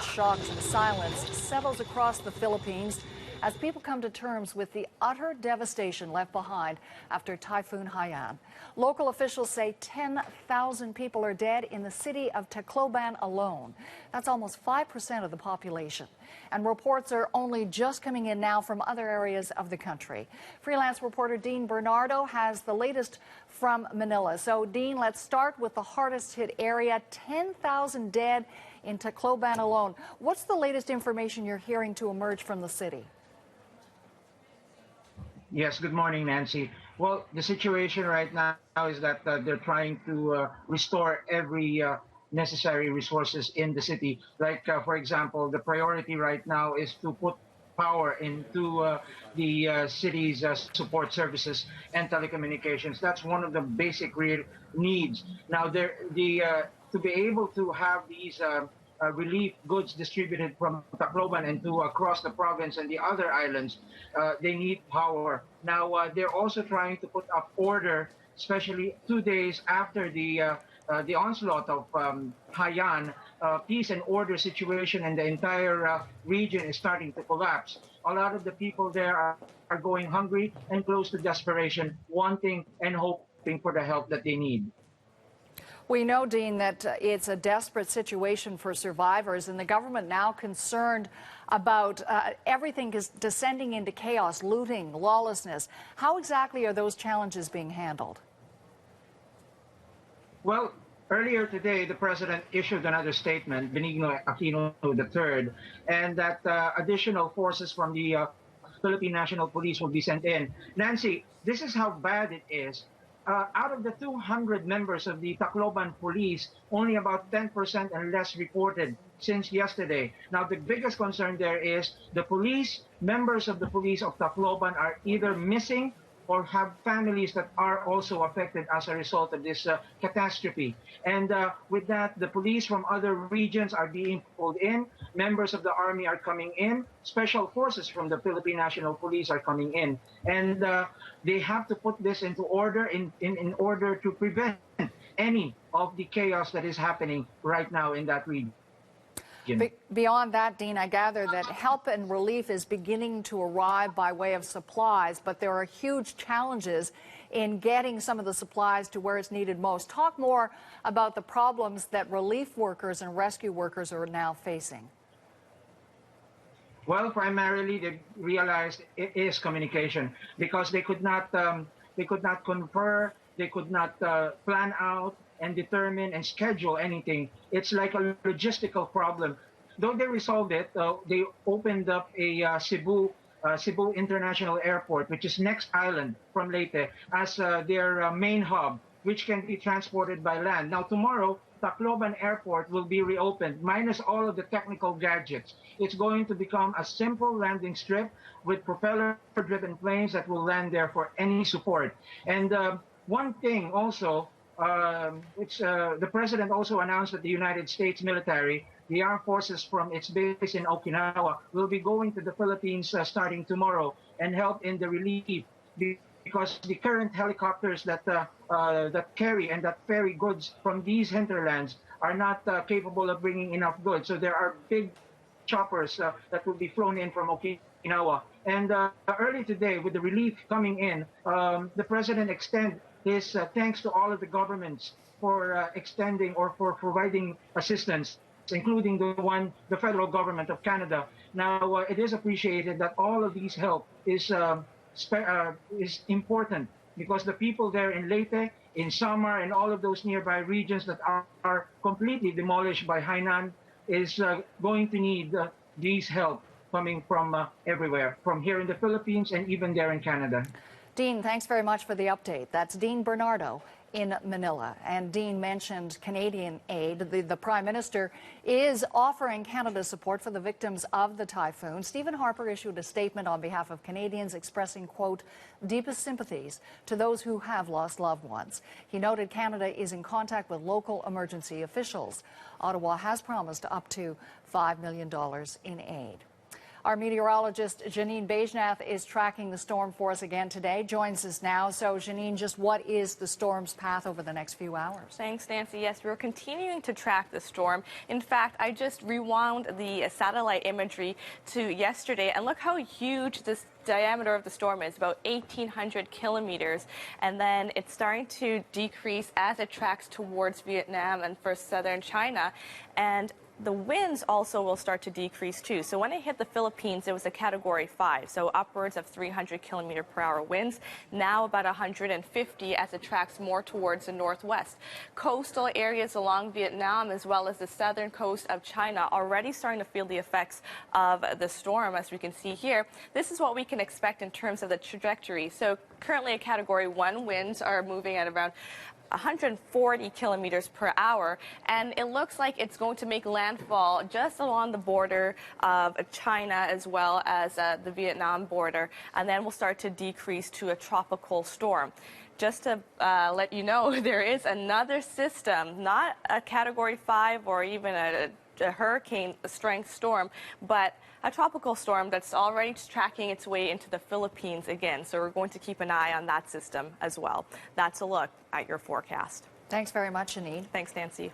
shocked silence settles across the Philippines as people come to terms with the utter devastation left behind after Typhoon Haiyan. Local officials say 10,000 people are dead in the city of Tacloban alone. That's almost 5% of the population. And reports are only just coming in now from other areas of the country. Freelance reporter Dean Bernardo has the latest from Manila. So, Dean, let's start with the hardest hit area, 10,000 dead in Tacloban alone. What's the latest information you're hearing to emerge from the city? Yes, good morning, Nancy. Well, the situation right now is that they're trying to restore every necessary resources in the city. Like, for example, the priority right now is to put power into the city's support services and telecommunications. That's one of the basic real needs. Now, to be able to have these relief goods distributed from Tacloban and to across the province and the other islands, they need power. Now, they're also trying to put up order, especially 2 days after the onslaught of Haiyan. Peace and order situation in the entire region is starting to collapse. A lot of the people there are going hungry and close to desperation, wanting and hoping for the help that they need. We know, Dean, that it's a desperate situation for survivors, and the government now concerned about everything is descending into chaos, looting, lawlessness. How exactly are those challenges being handled? Well, earlier today, the president issued another statement, Benigno Aquino III, and that additional forces from the Philippine National Police will be sent in. Nancy, this is how bad it is. Out of the 200 members of the Tacloban police, only about 10% and less reported since yesterday. Now, the biggest concern there is the police, members of the police of Tacloban are either missing or have families that are also affected as a result of this catastrophe. And with that, the police from other regions are being pulled in. Members of the army are coming in. Special forces from the Philippine National Police are coming in. And they have to put this into order in order to prevent any of the chaos that is happening right now in that region. Beyond that, Dean, I gather that help and relief is beginning to arrive by way of supplies, but there are huge challenges in getting some of the supplies to where it's needed most. Talk more about the problems that relief workers and rescue workers are now facing. Well, primarily they realized it is communication because they could not confer, they could not plan out and determine and schedule anything. It's like a logistical problem. Though they resolved it, they opened up a Cebu International Airport, which is next island from Leyte, as their main hub, which can be transported by land. Now, tomorrow, Tacloban Airport will be reopened, minus all of the technical gadgets. It's going to become a simple landing strip with propeller-driven planes that will land there for any support. And one thing also, the president also announced that the United States military, the armed forces from its base in Okinawa, will be going to the Philippines starting tomorrow and help in the relief because the current helicopters that carry and that ferry goods from these hinterlands are not capable of bringing enough goods. So there are big choppers that will be flown in from Okinawa. And early today, with the relief coming in, the president extended his thanks to all of the governments for extending or for providing assistance, including the federal government of Canada. Now, it is appreciated that all of these help is important because the people there in Leyte, in Samar, and all of those nearby regions that are completely demolished by Haiyan is going to need these help coming from everywhere, from here in the Philippines and even there in Canada. Dean, thanks very much for the update. That's Dean Bernardo in Manila. And Dean mentioned Canadian aid. The Prime Minister is offering Canada support for the victims of the typhoon. Stephen Harper issued a statement on behalf of Canadians expressing, quote, deepest sympathies to those who have lost loved ones. He noted Canada is in contact with local emergency officials. Ottawa has promised up to $5 million in aid. Our meteorologist Janine Bajnath is tracking the storm for us again today, joins us now. So Janine, just what is the storm's path over the next few hours? Thanks, Nancy. Yes, we're continuing to track the storm. In fact, I just rewound the satellite imagery to yesterday, and look how huge this diameter of the storm is, about 1,800 kilometers. And then it's starting to decrease as it tracks towards Vietnam and first southern China. And the winds also will start to decrease too. So when it hit the Philippines, it was a Category 5, so upwards of 300 kilometer per hour winds. Now about 150 as it tracks more towards the northwest. Coastal areas along Vietnam as well as the southern coast of China already starting to feel the effects of the storm, as we can see here. This is what we can expect in terms of the trajectory. So currently a Category 1 winds are moving at around 140 kilometers per hour, and it looks like it's going to make landfall just along the border of China as well as the Vietnam border, and then will start to decrease to a tropical storm. Just to let you know, there is another system, not a Category 5 or even a hurricane strength storm, but a tropical storm that's already tracking its way into the Philippines again. So we're going to keep an eye on that system as well. That's a look at your forecast. Thanks very much, Janine. Thanks, Nancy.